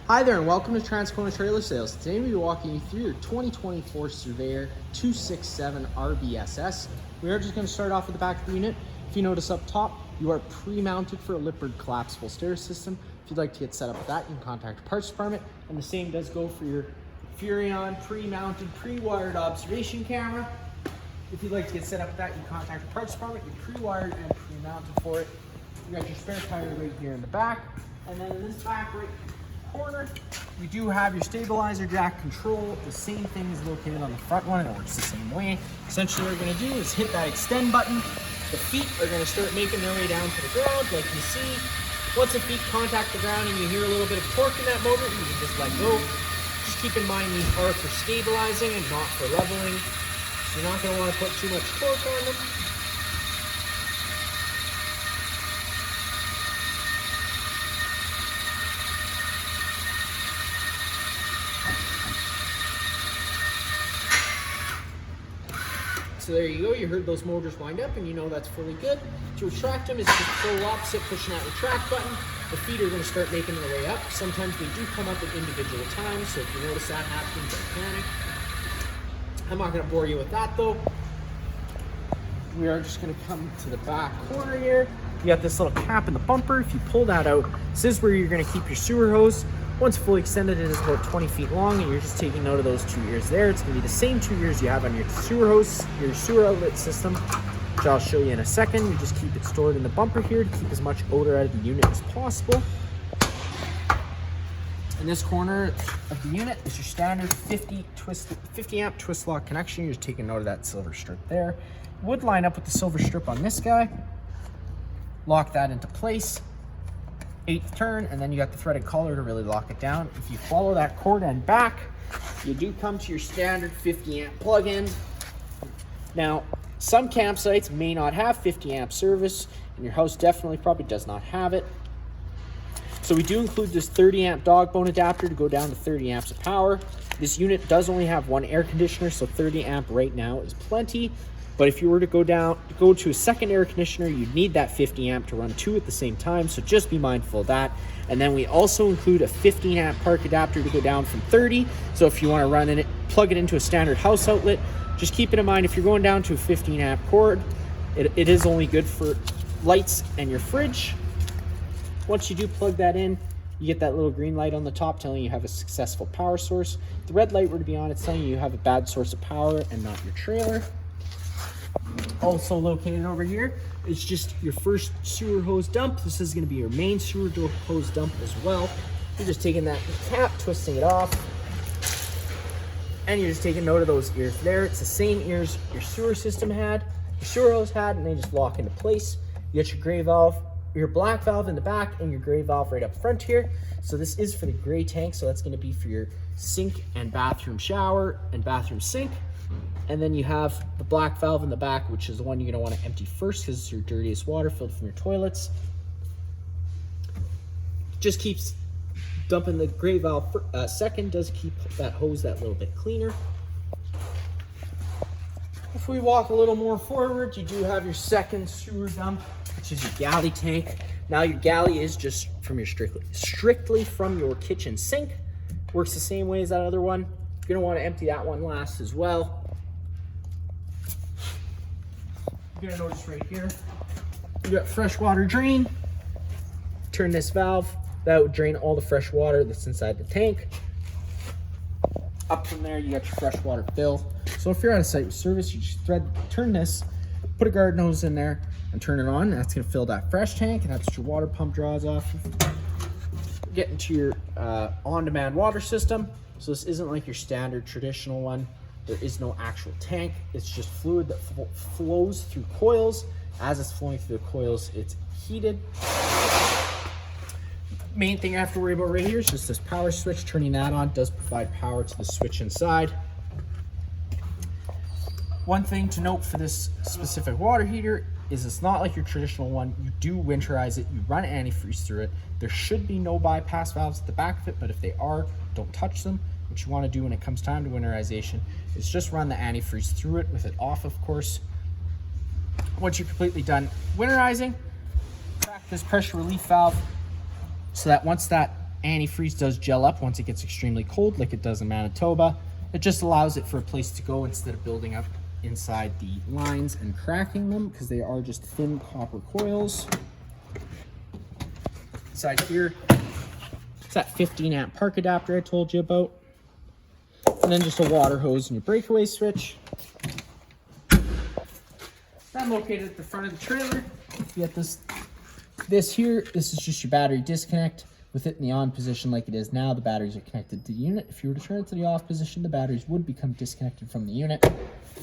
Hi there and welcome to Transcona Trailer Sales. Today we'll be walking you through your 2020 Forest Surveyor 267 Rbss. We are just going to start off with the back of the unit. If you notice up top, you are pre-mounted for a lippered collapsible stair system. If you'd like to get set up with that, you can contact the parts department. And the same does go for your Furrion pre-mounted, pre-wired observation camera. If you'd like to get set up with that, you can contact the parts department. You're pre-wired and pre-mounted for it. You got your spare tire right here in the back. And then in this back right corner, we do have your stabilizer jack control. The same thing is located on the front one. It works the same way. Essentially what we're going to do is hit that extend button. The feet are going to start making their way down to the ground like you see. Once the feet contact the ground and you hear a little bit of torque in that motor, you can just let go. Just keep in mind these are for stabilizing and not for leveling. So you're not going to want to put too much torque on them. So there you go, you heard those motors wind up and you know that's fully good. To retract them is just full opposite, pushing that retract button. The feet are going to start making their way up. Sometimes they do come up at individual times, so if you notice that happening, don't panic. I'm not going to bore you with that though. We are just going to come to the back corner here. You got this little cap in the bumper. If you pull that out, this is where you're going to keep your sewer hose. Once fully extended, it is about 20 feet long, and you're just taking note of those 2 ears there. It's going to be the same 2 ears you have on your sewer hose, your sewer outlet system, which I'll show you in a second. You just keep it stored in the bumper here to keep as much odor out of the unit as possible. In this corner of the unit is your standard 50 amp twist lock connection. You're just taking note of that silver strip there. It would line up with the silver strip on this guy. Lock that into place. 8th turn, and then you got the threaded collar to really lock it down. If you follow that cord end back, you do come to your standard 50 amp plug-in. Now, some campsites may not have 50 amp service, and your house definitely probably does not have it. So we do include this 30 amp dog bone adapter to go down to 30 amps of power. This unit does only have one air conditioner, so 30 amp right now is plenty. But if you were to go to a second air conditioner, you'd need that 50 amp to run two at the same time. So just be mindful of that. And then we also include a 15 amp park adapter to go down from 30. So if you want to run in it, plug it into a standard house outlet, just keep it in mind, if you're going down to a 15 amp cord, it is only good for lights and your fridge. Once you do plug that in, you get that little green light on the top telling you have a successful power source. If the red light were to be on, it's telling you have a bad source of power and not your trailer. Also located over here is just your first sewer hose dump. This is going to be your main sewer hose dump as well. You're just taking that cap, twisting it off, and you're just taking note of those ears there. It's the same ears your sewer system had, your sewer hose had, and they just lock into place. You got your gray valve, your black valve in the back, and your gray valve right up front here. So this is for the gray tank, so that's going to be for your sink and bathroom shower and bathroom sink. And then you have the black valve in the back, which is the one you're going to want to empty first because it's your dirtiest water filled from your toilets. Just keeps dumping the gray valve second, does keep that hose that little bit cleaner. If we walk a little more forward, you do have your second sewer dump, which is your galley tank. Now your galley is just from your strictly from your kitchen sink. Works the same way as that other one. You're going to want to empty that one last as well. You're going to notice right here, you got freshwater drain. Turn this valve, that would drain all the fresh water that's inside the tank. Up from there, you got your freshwater fill. So if you're at a site with service, you just turn this, put a garden hose in there, and turn it on. That's going to fill that fresh tank, and that's what your water pump draws off. Get into your on-demand water system. So this isn't like your standard traditional one. There is no actual tank. It's just fluid that flows through coils. As it's flowing through the coils, it's heated. Main thing I have to worry about right here is just this power switch. Turning that on does provide power to the switch inside. One thing to note for this specific water heater is it's not like your traditional one. You do winterize it, you run antifreeze through it. There should be no bypass valves at the back of it, but if they are, don't touch them. What you want to do when it comes time to winterization is just run the antifreeze through it with it off, of course. Once you're completely done winterizing, crack this pressure relief valve so that once that Antifreeze does gel up once it gets extremely cold, like it does in Manitoba. It just allows it for a place to go instead of building up inside the lines and cracking them, because they are just thin copper coils. Inside here, it's that 15 amp park adapter I told you about. And then just a water hose and your breakaway switch. Then located at the front of the trailer, you got this here. This is just your battery disconnect. With it in the on position like it is now, the batteries are connected to the unit. If you were to turn it to the off position, the batteries would become disconnected from the unit.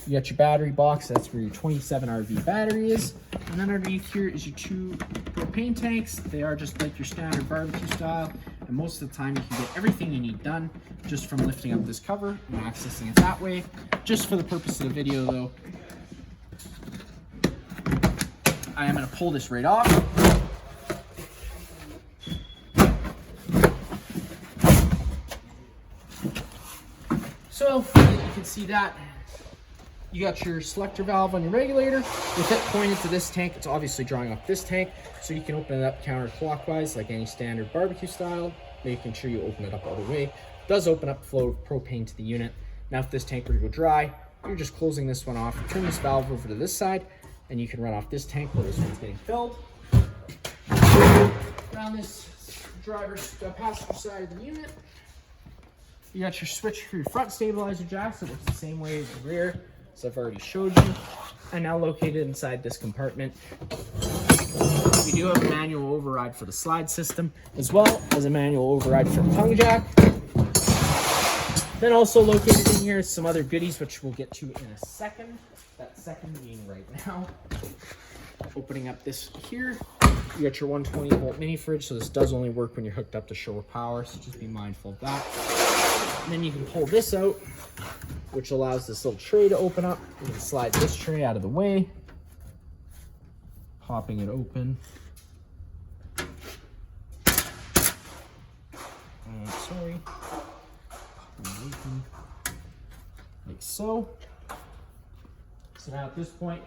You got your battery box, that's where your 27 RV battery is. And then underneath here is your 2 propane tanks. They are just like your standard barbecue style. And most of the time you can get everything you need done just from lifting up this cover and accessing it that way. Just for the purpose of the video though, I am gonna pull this right off. So you can see that you got your selector valve on your regulator. With it pointed to this tank, it's obviously drawing up this tank, so you can open it up counterclockwise like any standard barbecue style, making sure you open it up all the way. It does open up the flow of propane to the unit. Now if this tank were to go dry, you're just closing this one off. Turn this valve over to this side and you can run off this tank while this one's getting filled. Around this passenger side of the unit, you got your switch for your front stabilizer jacks. It works the same way as the rear, as I've already showed you. And now located inside this compartment, we do have a manual override for the slide system, as well as a manual override for the tongue jack. Then also located in here is some other goodies, which we'll get to in a second. That second being right now. Opening up this here, you got your 120 volt mini fridge, so this does only work when you're hooked up to shore power, so just be mindful of that. And then you can pull this out, which allows this little tray to open up. You can slide this tray out of the way, popping it open. Sorry. Like so. So now at this point,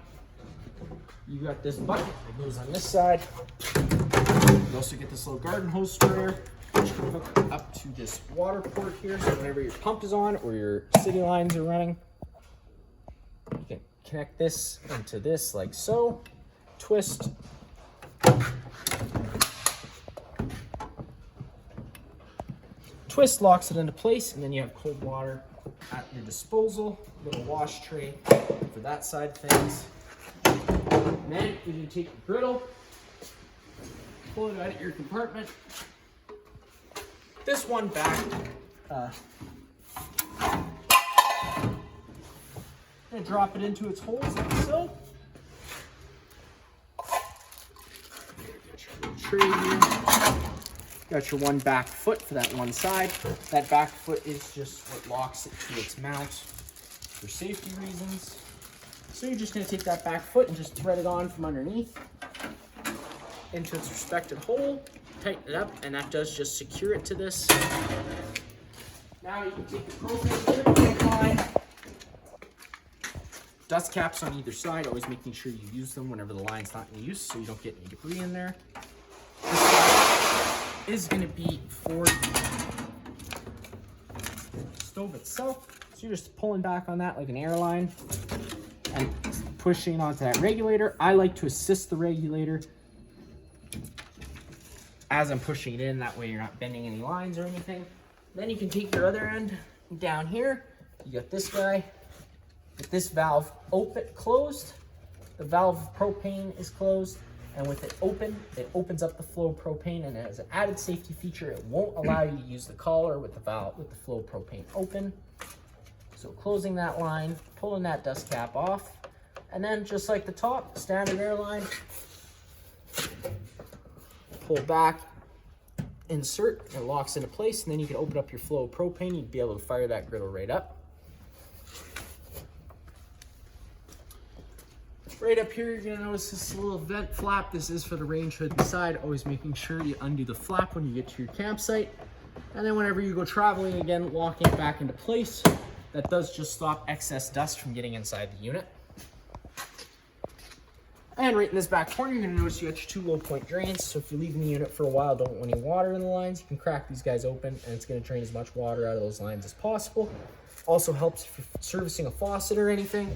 you got this bucket that goes on this side. You also get this little garden hose sprayer, which can hook up to this water port here. So whenever your pump is on or your city lines are running, you can connect this into this like so. Twist. Twist locks it into place, and then you have cold water at your disposal. Little wash tray for that side of things. And then you can take your griddle, pull it out of your compartment. This one back, and drop it into its holes like so. Tray here. Got your one back foot for that one side. That back foot is just what locks it to its mount for safety reasons. So you're just going to take that back foot and just thread it on from underneath into its respective hole, tighten it up, and that does just secure it to this. Now you can take the propane line, dust caps on either side, always making sure you use them whenever the line's not in use so you don't get any debris in there. This side is going to be for the stove itself. So you're just pulling back on that like an airline and pushing onto that regulator. I like to assist the regulator as I'm pushing it in. That way you're not bending any lines or anything. Then you can take your other end down here. You got this guy with this valve closed. The valve of propane is closed. And with it open, it opens up the flow of propane, and as an added safety feature, it won't allow you to use the collar with the valve with the flow of propane open. So closing that line, pulling that dust cap off, and then just like the top, standard airline, pull back, insert, and it locks into place, and then you can open up your flow of propane. You'd be able to fire that griddle right up. Right up here, you're gonna notice this little vent flap. This is for the range hood inside. Always making sure you undo the flap when you get to your campsite. And then whenever you go traveling again, locking it back into place. That does just stop excess dust from getting inside the unit. And right in this back corner, you're gonna notice you got your 2 low point drains. So if you're leaving the unit for a while, don't want any water in the lines, you can crack these guys open and it's gonna drain as much water out of those lines as possible. Also helps if you're servicing a faucet or anything.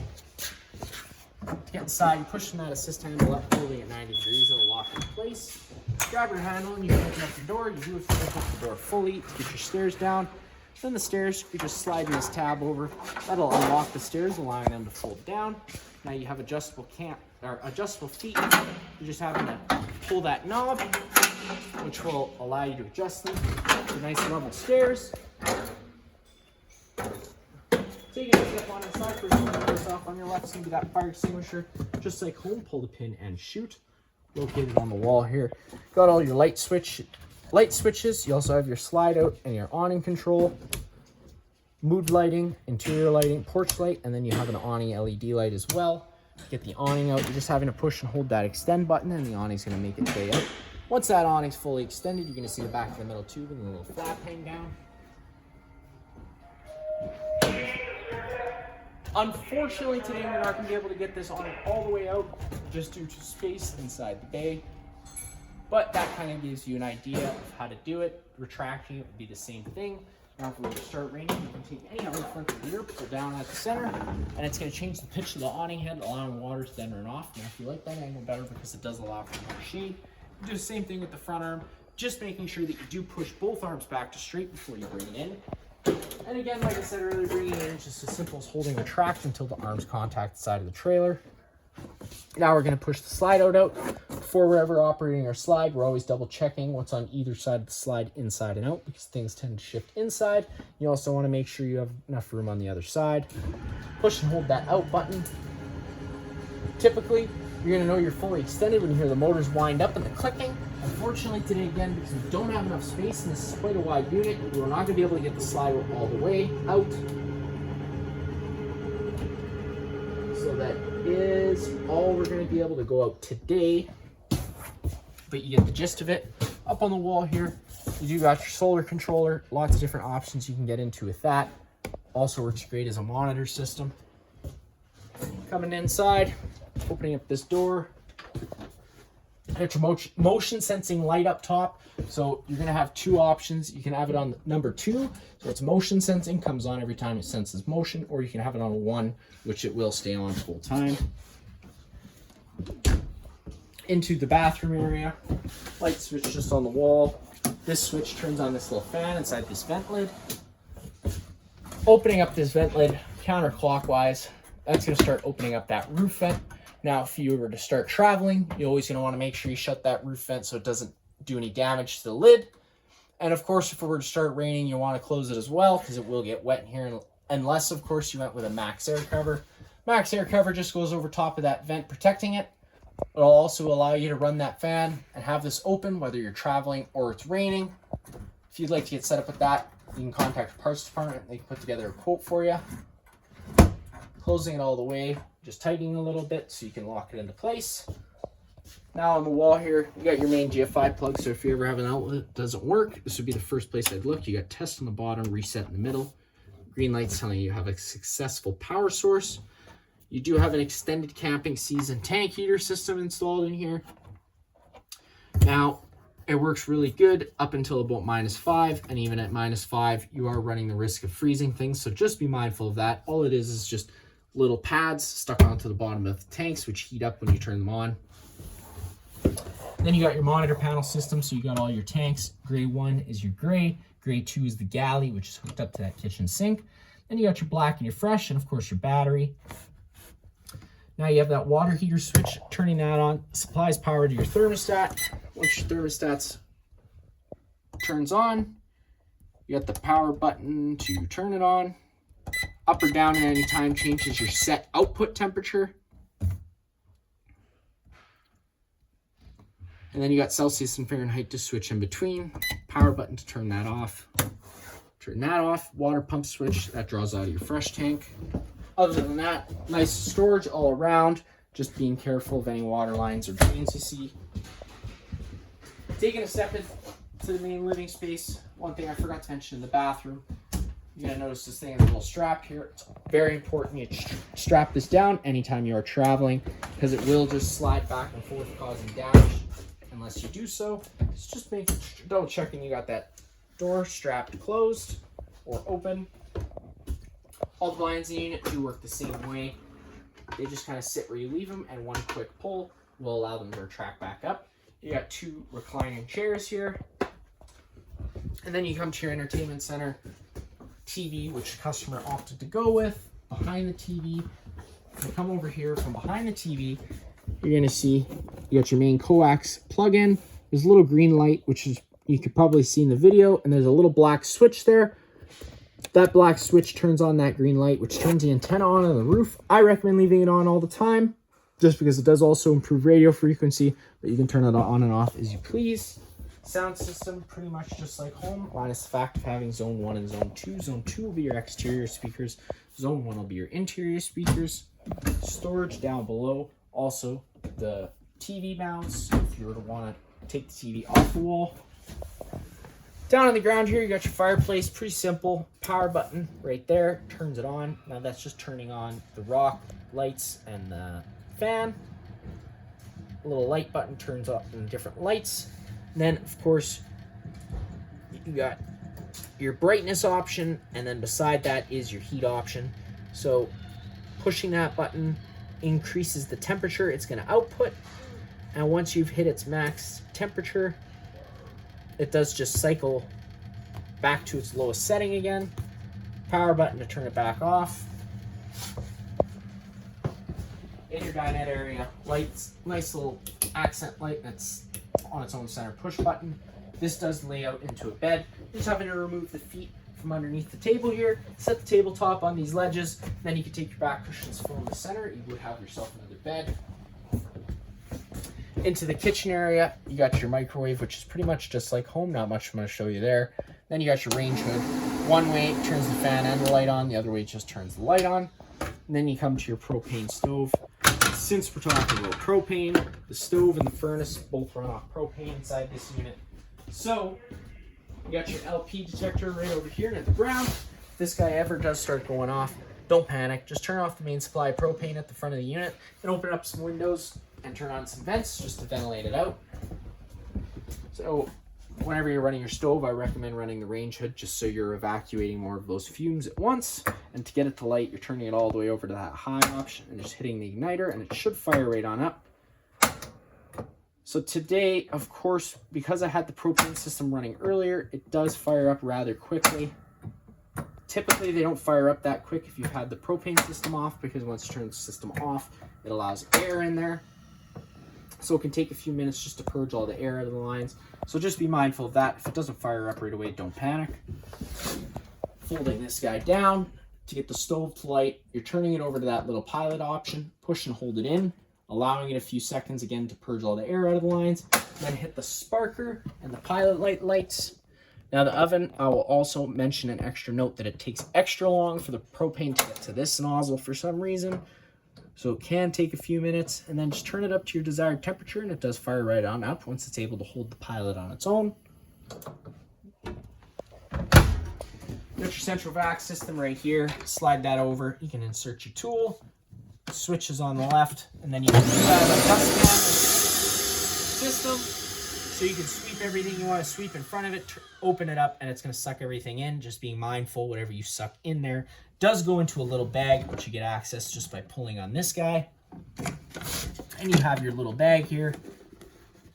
To get inside, you're pushing that assist handle up, holding at 90 degrees, it'll lock in place. Grab your handle and you can open up the door. You do have to open up the door fully to get your stairs down. Then the stairs, you're just sliding this tab over. That'll unlock the stairs, allowing them to fold down. Now you have adjustable feet. You're just having to pull that knob, which will allow you to adjust them to nice level stairs. Taking a step on inside, first you turn this off on your left, it's going to be that fire extinguisher. Just like home, pull the pin and shoot. Located on the wall here. Got all your light switches. You also have your slide out and your awning control. Mood lighting, interior lighting, porch light, and then you have an awning LED light as well. Get the awning out, you're just having to push and hold that extend button and the awning's going to make its way out. Once that awning's fully extended, you're going to see the back of the metal tube and the little flap hang down. Unfortunately today we're not going to be able to get this awning all the way out just due to space inside the bay. But that kind of gives you an idea of how to do it. Retracting it would be the same thing. Now if we were to start raining, you can take any outlet front of the rear, pull down at the center, and it's going to change the pitch of the awning head, allowing water to then run off. Now if you like that angle better because it does allow for more shade, you do the same thing with the front arm, just making sure that you do push both arms back to straight before you bring it in. And again, like I said earlier, bringing it in is just as simple as holding the track until the arms contact the side of the trailer. Now we're going to push the slide out. Before we're ever operating our slide, we're always double checking what's on either side of the slide, inside and out, because things tend to shift inside. You also want to make sure you have enough room on the other side. Push and hold that out button. Typically, you're going to know you're fully extended when you hear the motors wind up and the clicking. Unfortunately today, again, because we don't have enough space and this is quite a wide unit, we're not going to be able to get the slide all the way out. So that is all we're going to be able to go out today, but you get the gist of it. Up on the wall here, you do got your solar controller, lots of different options you can get into with that. Also works great as a monitor system. Coming inside, opening up this door, got your motion sensing light up top. So you're going to have 2 options. You can have it on number 2, so it's motion sensing, comes on every time it senses motion, or you can have it on 1, which it will stay on full time. Into the bathroom area, light switch just on the wall. This switch turns on this little fan inside this vent lid. Opening up this vent lid counterclockwise, that's going to start opening up that roof vent. Now, if you were to start traveling, you're always going to want to make sure you shut that roof vent so it doesn't do any damage to the lid. And of course, if it were to start raining, you want to close it as well because it will get wet in here, unless, of course, you went with a max air cover. Max air cover just goes over top of that vent, protecting it. It'll also allow you to run that fan and have this open, whether you're traveling or it's raining. If you'd like to get set up with that, you can contact the parts department. They can put together a quote for you. Closing it all the way, just tightening a little bit so you can lock it into place. Now on the wall here, you got your main GFI plug, so if you ever have an outlet that doesn't work, this would be the first place I'd look. You got test on the bottom, reset in the middle. Green light's telling you have a successful power source. You do have an extended camping season tank heater system installed in here. Now, it works really good up until about -5, and even at -5, you are running the risk of freezing things, so just be mindful of that. All it is just little pads stuck onto the bottom of the tanks, which heat up when you turn them on. Then you got your monitor panel system, so you got all your tanks. Gray 1 is your gray, gray 2 is the galley, which is hooked up to that kitchen sink. Then you got your black and your fresh, and of course your battery. Now you have that water heater switch, turning that on, supplies power to your thermostat. Once your thermostat turns on, you got the power button to turn it on. Up or down at any time changes your set output temperature. And then you got Celsius and Fahrenheit to switch in between. Power button to turn that off. Turn that off. Water pump switch that draws out of your fresh tank. Other than that, nice storage all around. Just being careful of any water lines or drains you see. Taking a step into the main living space. One thing I forgot to mention in the bathroom. You're going to notice this thing has a little strap here. It's Very important you strap this down anytime you are traveling, because it will just slide back and forth, causing damage unless you do so. So just double checking you got that door strapped closed or open. All the blinds in the unit do work the same way. They just kind of sit where you leave them, and one quick pull will allow them to retract back up. You got 2 reclining chairs here. And then you come to your entertainment center TV, which the customer opted to go with. Behind the TV, you come over here from behind the TV, you're going to see you got your main coax plug-in. There's a little green light, which is you could probably see in the video, and there's a little black switch there. That black switch turns on that green light, which turns the antenna on the roof. I recommend leaving it on all the time, just because it does also improve radio frequency, but you can turn it on and off as you please. Sound system, pretty much just like home, minus the fact of having zone 1 and zone 2. Zone 2 will be your exterior speakers. Zone 1 will be your interior speakers. Storage down below. Also, the TV mounts, if you were to want to take the TV off the wall. Down on the ground here, you got your fireplace. Pretty simple. Power button right there. Turns it on. Now that's just turning on the rock lights and the fan. A little light button turns off the different lights. And then, of course, you got your brightness option, and then beside that is your heat option. So pushing that button increases the temperature it's going to output. And once you've hit its max temperature, it does just cycle back to its lowest setting again. Power button to turn it back off. In your dinette area, lights, nice little accent light that's on its own center push button. This does lay out into a bed. Just having to remove the feet from underneath the table here, set the tabletop on these ledges, then you can take your back cushions, fill in the center, you would have yourself another bed. Into the kitchen area, you got your microwave, which is pretty much just like home, not much I'm going to show you there. Then you got your range hood. One way it turns the fan and the light on, the other way it just turns the light on. And then you come to your propane stove. Since we're talking about propane, the stove and the furnace both run off propane inside this unit. So you got your LP detector right over here at the ground. If this guy ever does start going off, don't panic. Just turn off the main supply of propane at the front of the unit and open up some windows and turn on some vents just to ventilate it out. So whenever you're running your stove, I recommend running the range hood just so you're evacuating more of those fumes at once. And to get it to light, you're turning it all the way over to that high option and just hitting the igniter, and it should fire right on up. So today, of course, because I had the propane system running earlier, it does fire up rather quickly. Typically, they don't fire up that quick if you've had the propane system off, because once you turn the system off, it allows air in there. So it can take a few minutes just to purge all the air out of the lines. So just be mindful of that. If it doesn't fire up right away, don't panic. Folding this guy down to get the stove to light, you're turning it over to that little pilot option, push and hold it in, allowing it a few seconds again to purge all the air out of the lines. Then hit the sparker and the pilot light lights. Now the oven, I will also mention an extra note that it takes extra long for the propane to get to this nozzle for some reason. So it can take a few minutes, and then just turn it up to your desired temperature, and it does fire right on up once it's able to hold the pilot on its own. Got your central vac system right here. Slide that over. You can insert your tool. Switch is on the left, and then you can have a dust scanner system, so you can sweep everything you want to sweep in front of it, open it up, and it's going to suck everything in. Just being mindful, whatever you suck in there does go into a little bag, which you get access just by pulling on this guy. And you have your little bag here,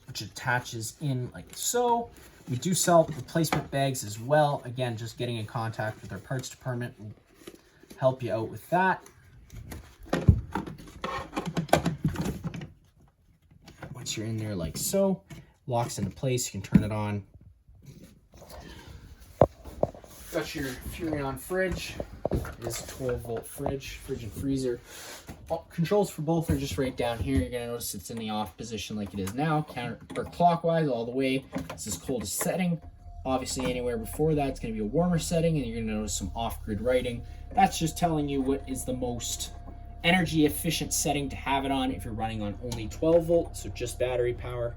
which attaches in like so. We do sell replacement bags as well. Again, just getting in contact with our parts department will help you out with that. Once you're in there like so, locks into place, you can turn it on. Got your Furrion fridge. It is a 12-volt fridge and freezer. Controls for both are just right down here. You're gonna notice it's in the off position like it is now, clockwise all the way. This is coldest setting. Obviously, anywhere before that, it's gonna be a warmer setting, and you're gonna notice some off-grid writing. That's just telling you what is the most energy efficient setting to have it on if you're running on only 12 volts, so just battery power.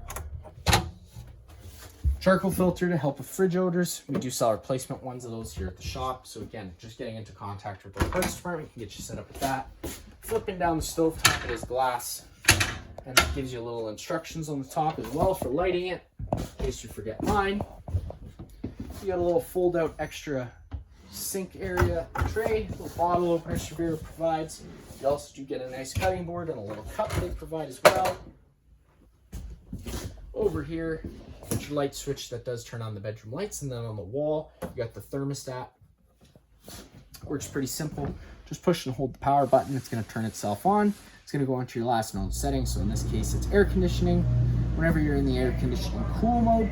Charcoal filter to help with fridge odors. We do sell replacement ones of those here at the shop. So again, just getting into contact with the parts department can get you set up with that. Flipping down the stove top, it is glass. And it gives you little instructions on the top as well for lighting it, in case you forget mine. You got a little fold out extra sink area tray, little bottle opener Rbss provides. You also do get a nice cutting board and a little cup they provide as well. Over here, get your light switch that does turn on the bedroom lights, and then on the wall, you got the thermostat. Works pretty simple. Just push and hold the power button. It's going to turn itself on. It's going to go into your last known setting. So in this case, it's air conditioning. Whenever you're in the air conditioning cool mode,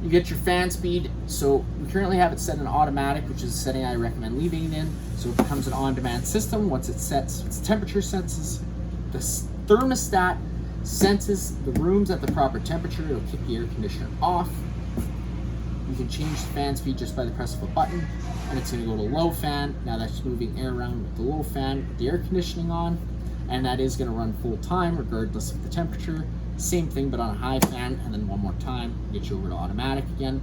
you get your fan speed. So we currently have it set in automatic, which is a setting I recommend leaving it in. So it becomes an on-demand system. Once it sets, its temperature senses, the thermostat senses the room's at the proper temperature. It'll kick the air conditioner off. You can change the fan speed just by the press of a button, and it's going to go to low fan. Now that's moving air around with the low fan with the air conditioning on, and that is going to run full time regardless of the temperature. Same thing but on a high fan, and then one more time, get you over to automatic again.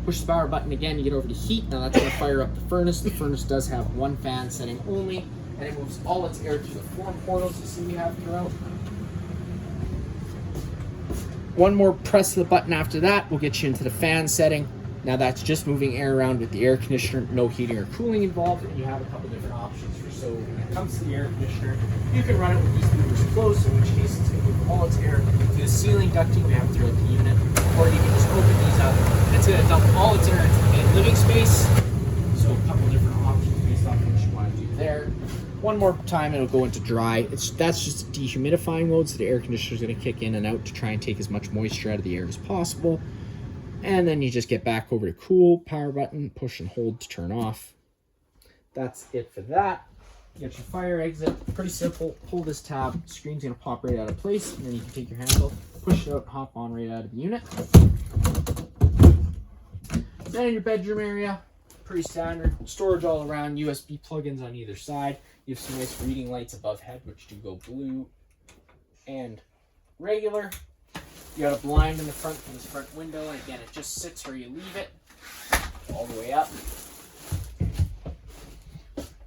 Push the power button again, you get over to heat. Now that's going to fire up the furnace. The furnace does have one fan setting only, and it moves all its air through the 4 portals you see we have throughout. One more press of the button after that will get you into the fan setting. Now that's just moving air around with the air conditioner, no heating or cooling involved, and you have a couple different options for so when it comes to the air conditioner, you can run it with these levers closed, in which case it's going to move all its air through the ceiling ducting we have throughout the unit, or you can just open these up and it's going to dump all its air into the main living space. So a couple different options based off what you want to do there. One more time it'll go into dry. That's just a dehumidifying mode, so the air conditioner is going to kick in and out to try and take as much moisture out of the air as possible. And then you just get back over to cool, power button, push and hold to turn off. That's it for that. You got your fire exit, pretty simple. Pull this tab, screen's going to pop right out of place, and then you can take your handle, push it out, hop on right out of the unit. Then in your bedroom area, pretty standard. Storage all around, USB plugins on either side. You have some nice reading lights above head, which do go blue and regular. You got a blind in the front for this front window, and again, it just sits where you leave it, all the way up.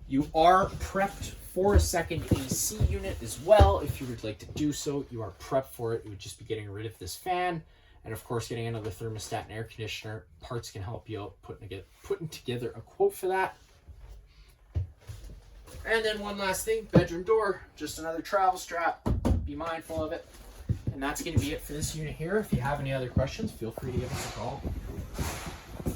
You are prepped for a second AC unit as well. If you would like to do so, you are prepped for it. You would just be getting rid of this fan, and of course, getting another thermostat and air conditioner. Parts can help you out putting together a quote for that. And then one last thing, bedroom door, just another travel strap. Be mindful of it. And that's going to be it for this unit here. If you have any other questions, feel free to give us a call.